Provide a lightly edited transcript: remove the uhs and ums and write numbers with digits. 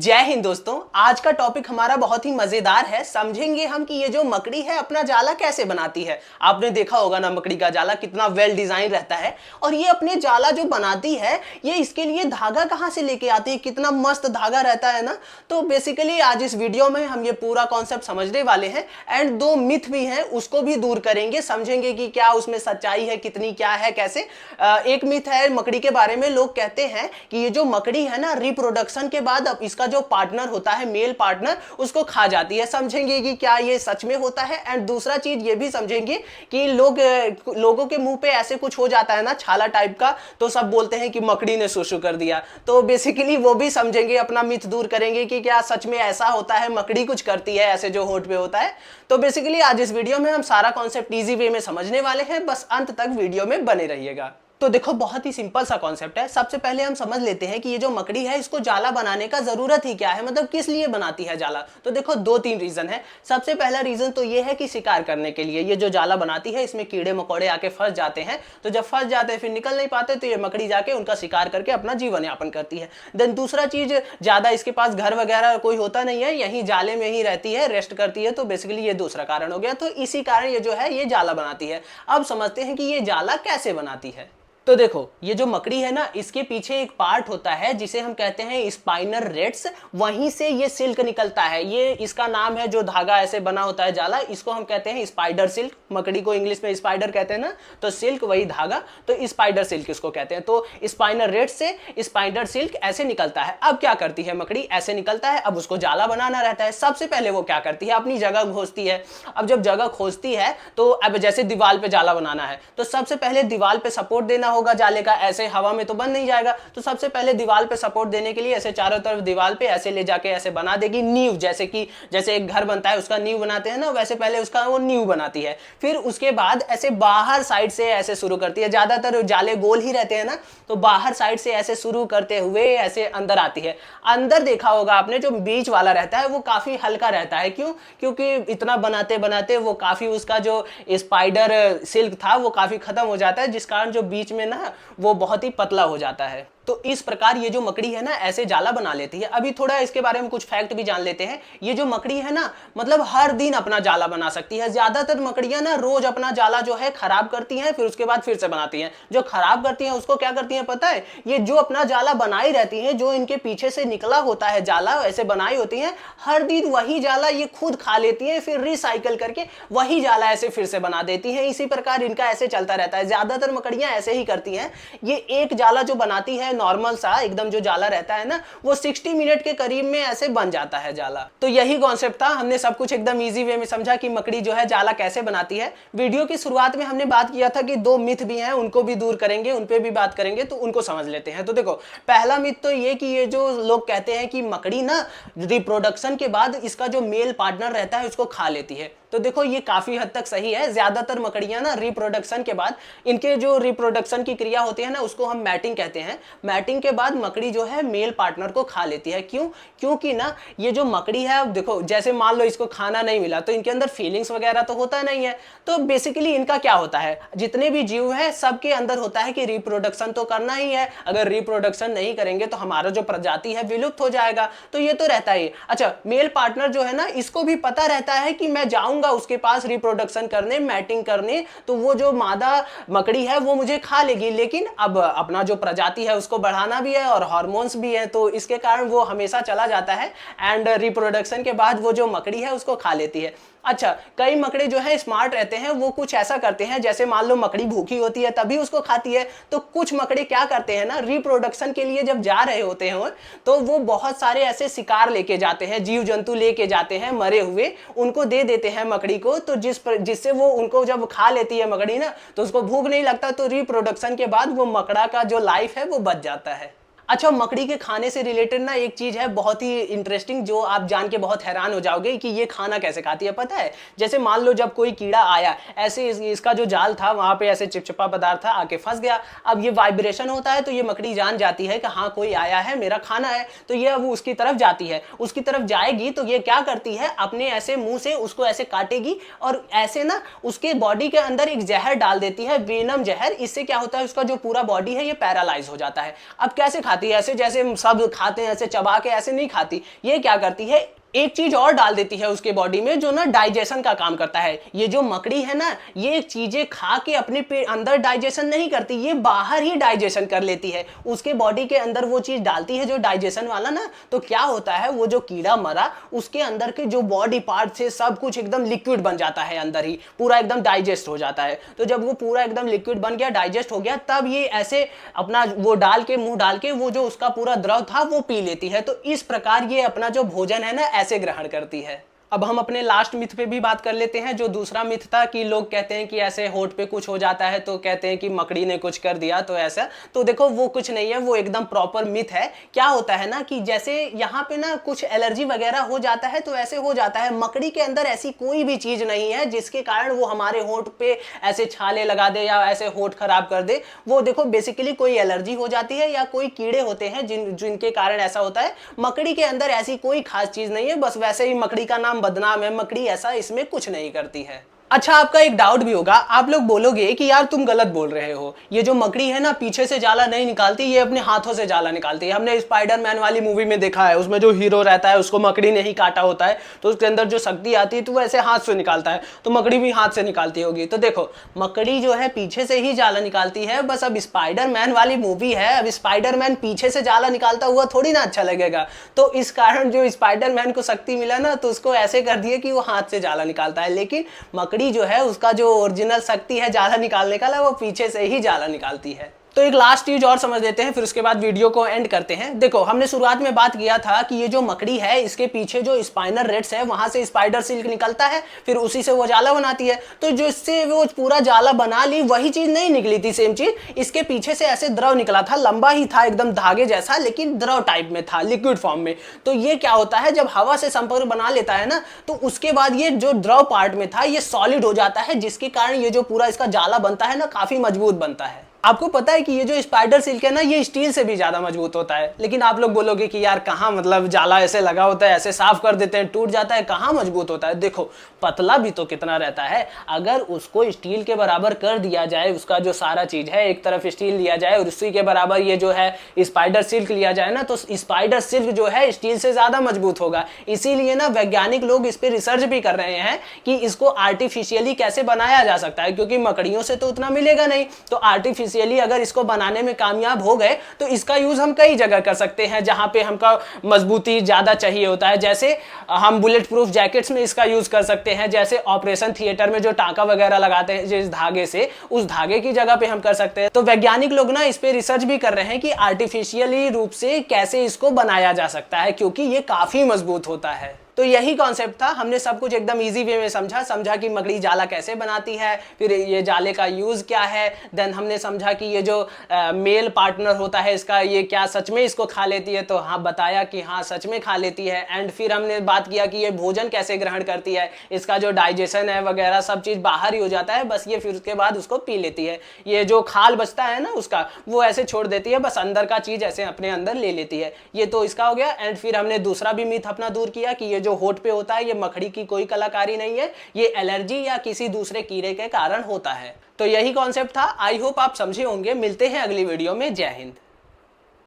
जय हिंद दोस्तों। आज का टॉपिक हमारा बहुत ही मजेदार है। समझेंगे हम कि ये जो मकड़ी है अपना जाला कैसे बनाती है। आपने देखा होगा ना मकड़ी का जाला कितना वेल डिजाइन रहता है, और ये अपने जाला जो बनाती है ये इसके लिए धागा कहाँ से लेके आती है, कितना मस्त धागा रहता है ना। तो बेसिकली आज इस वीडियो में हम ये पूरा कॉन्सेप्ट समझने वाले हैं एंड दो मिथ भी हैं उसको भी दूर करेंगे, समझेंगे कि क्या उसमें सच्चाई है, कितनी क्या है, कैसे। एक मिथ है मकड़ी के बारे में। लोग कहते हैं कि ये जो मकड़ी है ना रिप्रोडक्शन के बाद अब इसका जो पार्टनर होता है मेल पार्टनर उसको खा जाती है। समझेंगे कि क्या ये सच में होता है। एंड दूसरा चीज ये भी समझेंगे कि लोगों के मुंह पे ऐसे कुछ हो जाता है ना छाला टाइप का, तो सब बोलते हैं कि मकड़ी ने सुसु कर दिया। तो बेसिकली वो भी समझेंगे, अपना मिथ दूर करेंगे कि क्या सच में ऐसा होता है, मकड़ी कुछ करती है ऐसे जो होंठ पे होता है। तो बेसिकली आज इस वीडियो में हम सारा कॉन्सेप्ट इजी वे में समझने वाले हैं, बस अंत तक वीडियो में बने रहिएगा। तो देखो बहुत ही सिंपल सा कॉन्सेप्ट है। सबसे पहले हम समझ लेते हैं कि ये जो मकड़ी है इसको जाला बनाने का जरूरत ही क्या है, मतलब किस लिए बनाती है जाला। तो देखो दो तीन रीजन है। सबसे पहला रीजन तो ये है कि शिकार करने के लिए ये जो जाला बनाती है इसमें कीड़े मकोड़े आके फंस जाते हैं, तो जब फंस जाते हैं फिर निकल नहीं पाते, तो ये मकड़ी जाके उनका शिकार करके अपना जीवन यापन करती है। देन दूसरा चीज, ज्यादा इसके पास घर वगैरह कोई होता नहीं है, यही जाले में ही रहती है, रेस्ट करती है। तो बेसिकली ये दूसरा कारण हो गया। तो इसी कारण ये जो है ये जाला बनाती है। अब समझते हैं कि ये जाला कैसे बनाती है। तो देखो ये जो मकड़ी है ना इसके पीछे एक पार्ट होता है जिसे हम कहते हैं स्पाइनर रेट्स, वहीं से ये सिल्क निकलता है। ये इसका नाम है, जो धागा ऐसे बना होता है जाला, इसको हम कहते हैं स्पाइडर सिल्क। मकड़ी को इंग्लिश में स्पाइडर कहते हैं ना, तो सिल्क वही धागा, तो स्पाइडर सिल्क इसको कहते हैं। तो स्पाइनर रेट्स से स्पाइडर सिल्क ऐसे निकलता है। अब क्या करती है मकड़ी, ऐसे निकलता है, अब उसको जाला बनाना रहता है। सबसे पहले वो क्या करती है, अपनी जगह खोजती है। अब जब जगह खोजती है तो अब जैसे दीवार पे जाला बनाना है तो सबसे पहले दीवार पे सपोर्ट देना होगा जाले का, ऐसे हवा में तो बन नहीं जाएगा। तो सबसे पहले दीवार पे सपोर्ट देने के लिए ऐसे चारों तरफ दीवार पे ऐसे ले जाके ऐसे बना देगी नींव, जैसे एक घर बनता है उसका नींव बनाते हैं ना, वैसे पहले उसका वो नींव बनाती है। फिर उसके बाद ऐसे बाहर साइड से ऐसे शुरू करती है। ज्यादातर जाले गोल ही रहते हैं ना, तो बाहर साइड से ऐसे शुरू करते हुए ऐसे अंदर आती है। अंदर देखा होगा आपने जो बीच वाला रहता है वो काफी हल्का रहता है। क्यों? क्योंकि इतना बनाते बनाते वो काफी, उसका जो स्पाइडर सिल्क था वो काफी खत्म हो जाता है, जिस कारण जो बीच में ना वो बहुत ही पतला हो जाता है। तो इस प्रकार ये जो मकड़ी है ना ऐसे जाला बना लेती है। अभी थोड़ा इसके बारे में कुछ फैक्ट भी जान लेते हैं। ये जो मकड़ी है ना मतलब हर दिन अपना जाला बना सकती है। ज्यादातर मकड़ियां ना रोज अपना जाला जो है खराब करती हैं, फिर उसके बाद फिर से बनाती हैं। जो खराब करती हैं उसको क्या करती हैं पता है, ये जो अपना जाला बनाई रहती है, जो इनके पीछे से निकला होता है जाला ऐसे बनाई होती है, हर दिन वही जाला ये खुद खा लेती है, फिर रिसाइकल करके वही जाला ऐसे फिर से बना देती है। इसी प्रकार इनका ऐसे चलता रहता है। ज्यादातर मकड़ियां ऐसे ही करती हैं। ये एक जाला जो बनाती है नॉर्मल सा एकदम जो जाला रहता है ना, वो 60 मिनट के करीब में ऐसे बन जाता है जाला। तो यही कॉन्सेप्ट था। हमने सब कुछ एकदम इजी वे में समझा कि मकड़ी जो है जाला कैसे बनाती है। वीडियो की शुरुआत में हमने बात किया था कि दो मिथ भी हैं, उनको भी दूर करेंगे, उन पे भी बात करेंगे, तो उनको समझ लेते हैं। तो देखो पहला मिथ तो ये कि ये जो लोग कहते हैं कि मकड़ी ना रिप्रोडक्शन के बाद इसका जो मेल पार्टनर रहता है उसको खा लेती है। तो देखो ये काफी हद तक सही है। ज्यादातर मकड़ियां ना रिप्रोडक्शन के बाद, इनके जो रिप्रोडक्शन की क्रिया होती है ना उसको हम मैटिंग कहते हैं, मैटिंग के बाद मकड़ी जो है मेल पार्टनर को खा लेती है। क्यों? क्योंकि ना ये जो मकड़ी है, देखो जैसे मान लो इसको खाना नहीं मिला तो इनके अंदर फीलिंग्स वगैरह तो होता नहीं है। तो बेसिकली इनका क्या होता है, जितने भी जीव है सबके अंदर होता है कि रिप्रोडक्शन तो करना ही है। अगर रिप्रोडक्शन नहीं करेंगे तो हमारा जो प्रजाति है विलुप्त हो जाएगा। तो ये तो रहता ही। अच्छा, मेल पार्टनर जो है ना इसको भी पता रहता है कि मैं जाऊंगा उसके पास रिप्रोडक्शन करने, मैटिंग करने, तो वो जो मादा मकड़ी है वो मुझे खा लेगी। लेकिन अब अपना जो प्रजाति है उसको बढ़ाना भी है और हार्मोन्स भी है, तो इसके कारण वो हमेशा चला जाता है एंड रिप्रोडक्शन के बाद वो जो मकड़ी है उसको खा लेती है। अच्छा, कई मकड़े जो है स्मार्ट रहते हैं, वो कुछ ऐसा करते हैं, जैसे मान लो मकड़ी भूखी होती है तभी उसको खाती है, तो कुछ मकड़े क्या करते हैं ना रिप्रोडक्शन के लिए जब जा रहे होते हैं तो वो बहुत सारे ऐसे शिकार लेके जाते हैं, जीव जंतु लेके जाते हैं मरे हुए, उनको दे देते हैं मकड़ी को। तो जिससे वो उनको जब खा लेती है मकड़ी ना तो उसको भूख नहीं लगता, तो रिप्रोडक्शन के बाद वो मकड़ा का जो लाइफ है वो बच जाता है। अच्छा, मकड़ी के खाने से रिलेटेड ना एक चीज है बहुत ही इंटरेस्टिंग, जो आप जान के बहुत हैरान हो जाओगे कि ये खाना कैसे खाती है। पता है, जैसे मान लो जब कोई कीड़ा आया, ऐसे इसका जो जाल था वहां पे ऐसे चिपचिपा पदार्थ था, आके फंस गया। अब ये वाइब्रेशन होता है तो ये मकड़ी जान जाती है कि हाँ कोई आया है, मेरा खाना है, तो ये अब उसकी तरफ जाती है। उसकी तरफ जाएगी तो ये क्या करती है, अपने ऐसे मुंह से उसको ऐसे काटेगी और ऐसे ना उसके बॉडी के अंदर एक जहर डाल देती है, वेनम जहर। इससे क्या होता है, उसका जो पूरा बॉडी है ये पैरालाइज हो जाता है। अब कैसे खाती खाती है ऐसे जैसे सब खाते हैं ऐसे चबा के, ऐसे नहीं खाती। ये क्या करती है, एक चीज और डाल देती है उसके बॉडी में जो ना डाइजेशन का काम करता है। ये जो मकड़ी है ना, ये चीजें खा के अपने अंदर डाइजेशन नहीं करती, ये बाहर ही डाइजेशन कर लेती है। उसके बॉडी के अंदर वो चीज डालती है जो डाइजेशन वाला ना, तो क्या होता है, वो जो कीड़ा मरा उसके अंदर के जो बॉडी पार्ट से सब कुछ एकदम लिक्विड बन जाता है, अंदर ही पूरा एकदम डाइजेस्ट हो जाता है। तो जब वो पूरा एकदम लिक्विड बन गया, डाइजेस्ट हो गया, तब ये ऐसे अपना वो डाल के, मुंह डाल के, वो जो उसका पूरा द्रव था वो पी लेती है। तो इस प्रकार ये अपना जो भोजन है ना ऐसे ग्रहण करती है। अब हम अपने लास्ट मिथ पे भी बात कर लेते हैं। जो दूसरा मिथ था कि लोग कहते हैं कि ऐसे होठ पे कुछ हो जाता है तो कहते हैं कि मकड़ी ने कुछ कर दिया, तो ऐसा, तो देखो वो कुछ नहीं है, वो एकदम प्रॉपर मिथ है। क्या होता है ना कि जैसे यहाँ पे ना कुछ एलर्जी वगैरह हो जाता है तो ऐसे हो जाता है। मकड़ी के अंदर ऐसी कोई भी चीज नहीं है जिसके कारण वो हमारे होठ पे ऐसे छाले लगा दे या ऐसे होठ खराब कर दे। वो देखो बेसिकली कोई एलर्जी हो जाती है या कोई कीड़े होते हैं जिनके कारण ऐसा होता है। मकड़ी के अंदर ऐसी कोई खास चीज नहीं है, बस वैसे ही मकड़ी का नाम बदनाम है, मकड़ी ऐसा इसमें कुछ नहीं करती है। अच्छा, आपका एक डाउट भी होगा, आप लोग बोलोगे कि यार तुम गलत बोल रहे हो, ये जो मकड़ी है ना पीछे से जाला नहीं निकालती, ये अपने हाथों से जाला निकालती है। हमने स्पाइडरमैन वाली मूवी में देखा है, उसमें जो हीरो रहता है उसको मकड़ी ने ही काटा होता है, तो उसके अंदर जो शक्ति आती है तो वो ऐसे हाथ से निकालता है, तो मकड़ी भी हाथ से निकालती होगी। तो देखो मकड़ी जो है पीछे से ही जाला निकालती है, बस अब स्पाइडरमैन वाली मूवी है, अब स्पाइडरमैन पीछे से जाला निकालता हुआ थोड़ी ना अच्छा लगेगा। तो इस कारण जो स्पाइडरमैन को शक्ति मिला ना, तो उसको ऐसे कर दिए कि वो हाथ से जाला निकालता है, लेकिन मकड़ी जो है उसका जो ओरिजिनल शक्ति है जाला निकालने का, वो पीछे से ही जाला निकालती है। तो एक लास्ट चीज और समझ लेते हैं, फिर उसके बाद वीडियो को एंड करते हैं। देखो हमने शुरुआत में बात किया था कि ये जो मकड़ी है इसके पीछे जो स्पाइनल रेट्स है वहां से स्पाइडर सिल्क निकलता है, फिर उसी से वो जाला बनाती है। तो जो इससे वो पूरा जाला बना ली वही चीज नहीं निकली थी, सेम चीज इसके पीछे से ऐसे द्रव निकला था, लंबा ही था एकदम धागे जैसा, लेकिन द्रव टाइप में था, लिक्विड फॉर्म में। तो ये क्या होता है, जब हवा से संपर्क बना लेता है ना, तो उसके बाद ये जो द्रव पार्ट में था ये सॉलिड हो जाता है, जिसके कारण ये जो पूरा इसका जाला बनता है ना काफी मजबूत बनता है। आपको पता है कि ये जो स्पाइडर सिल्क है ना ये स्टील से भी ज्यादा मजबूत होता है, लेकिन आप लोग बोलोगे कि यार कहाँ, मतलब जाला ऐसे लगा होता है, ऐसे साफ कर देते हैं टूट जाता है, कहाँ मजबूत होता है। देखो पतला भी तो कितना रहता है, अगर उसको स्टील के बराबर कर दिया जाए, उसका जो सारा चीज है एक तरफ स्टील लिया जाए और उसी के बराबर ये जो है स्पाइडर सिल्क लिया जाए ना, तो स्पाइडर सिल्क जो है स्टील से ज्यादा मजबूत होगा। इसीलिए ना वैज्ञानिक लोग इस पर रिसर्च भी कर रहे हैं कि इसको आर्टिफिशियली कैसे बनाया जा सकता है, क्योंकि मकड़ियों से तो उतना मिलेगा नहीं, तो आर्टिफिशियली अगर इसको बनाने में कामयाब हो गए तो इसका यूज हम कई जगह कर सकते हैं जहां पे हमको मजबूती ज्यादा चाहिए होता है। जैसे हम बुलेट प्रूफ जैकेट्स में इसका यूज कर सकते हैं, जैसे ऑपरेशन थिएटर में जो टांका वगैरह लगाते हैं जिस धागे से, उस धागे की जगह पे हम कर सकते हैं। तो वैज्ञानिक लोग ना इस पे रिसर्च भी कर रहे हैं कि आर्टिफिशियली रूप से कैसे इसको बनाया जा सकता है, क्योंकि ये काफी मजबूत होता है। तो यही कॉन्सेप्ट था, हमने सब कुछ एकदम इजी वे में समझा कि मकड़ी जाला कैसे बनाती है, फिर ये जाले का यूज क्या है, देन हमने समझा कि ये जो मेल पार्टनर होता है इसका, ये क्या सच में इसको खा लेती है, तो हाँ बताया कि हाँ सच में खा लेती है। एंड फिर हमने बात किया कि ये भोजन कैसे ग्रहण करती है, इसका जो डाइजेशन है वगैरह सब चीज बाहर ही हो जाता है, बस ये फिर उसके बाद उसको पी लेती है। ये जो खाल बचता है ना उसका, वो ऐसे छोड़ देती है, बस अंदर का चीज ऐसे अपने अंदर ले लेती है। ये तो इसका हो गया। एंड फिर हमने दूसरा भी मिथ अपना दूर किया कि ये जो होठ पे होता है ये मकड़ी की कोई कलाकारी नहीं है, ये एलर्जी या किसी दूसरे कीड़े के कारण होता है। तो यही कॉन्सेप्ट था। आई होप आप समझे होंगे। मिलते हैं अगली वीडियो में। जय हिंद।